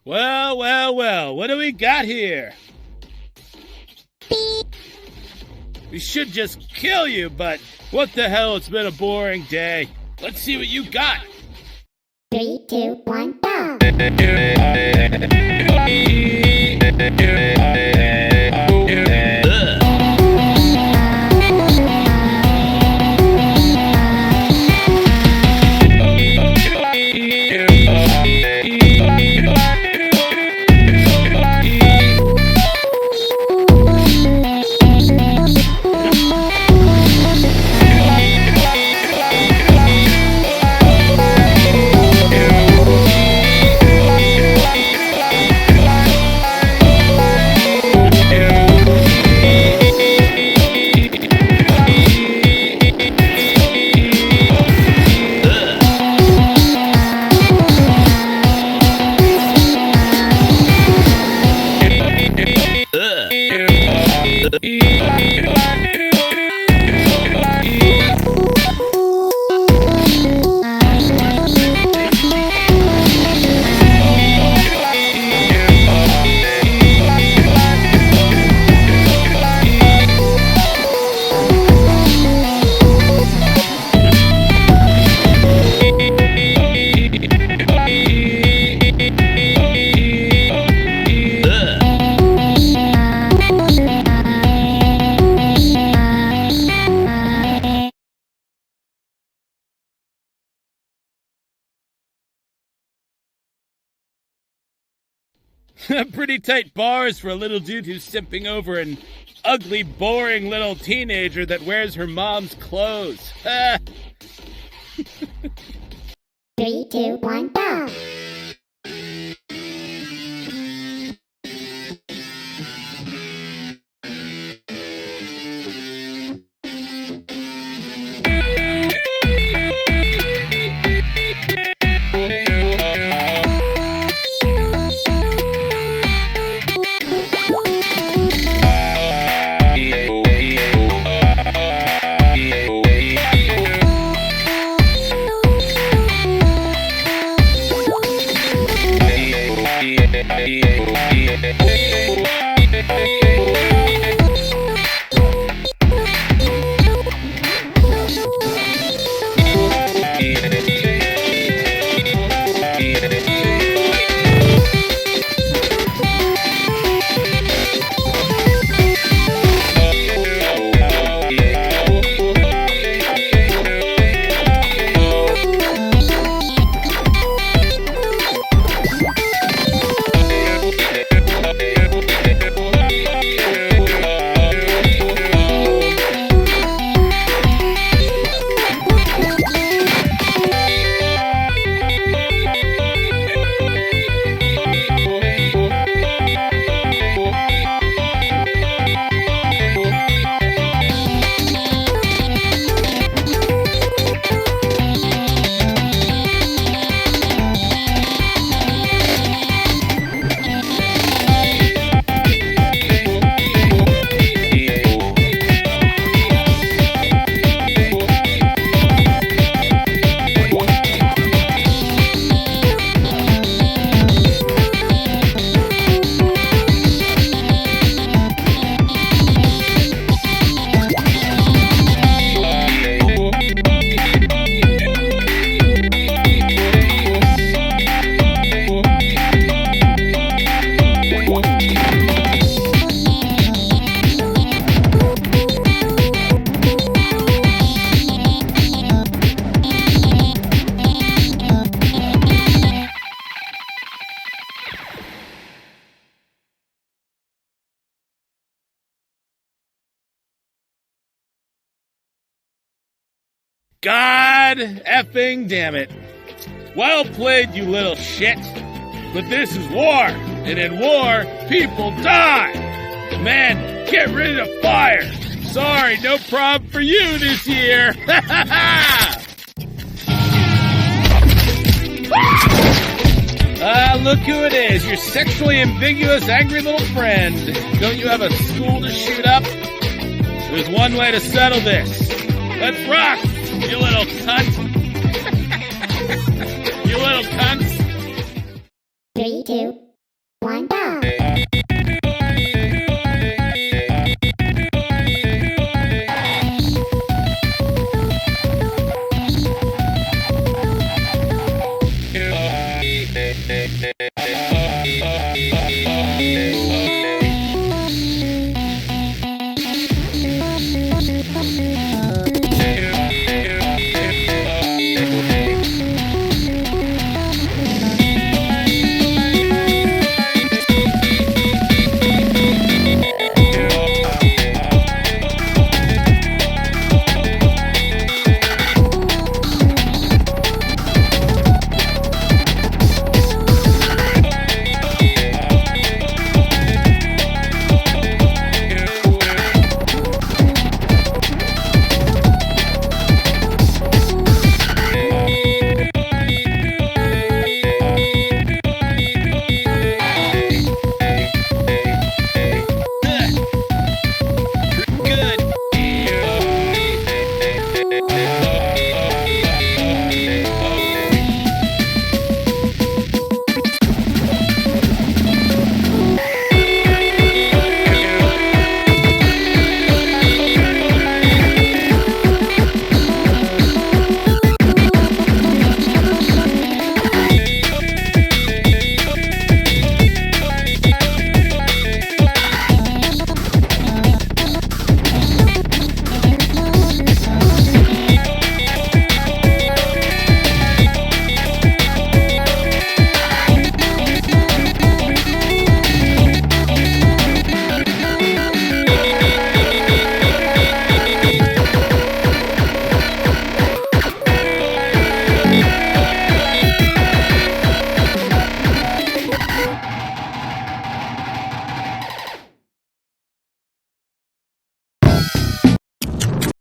Well, well, well, what do we got here? We should just kill you, but what the hell, it's been a boring day. Let's see what you got. 3, 2, 1, go! Pretty tight bars for a little dude who's simping over an ugly, boring little teenager that wears her mom's clothes. 3, 2, 1, go! God effing damn it. Well played, you little shit. But this is war, and in war, people die. Man, get rid of fire. Sorry, no problem for you this year. Look who it is, your sexually ambiguous, angry little friend. Don't you have a school to shoot up? There's one way to settle this. Let's rock, you little cunt. You little cunts. 3, 2, one, go!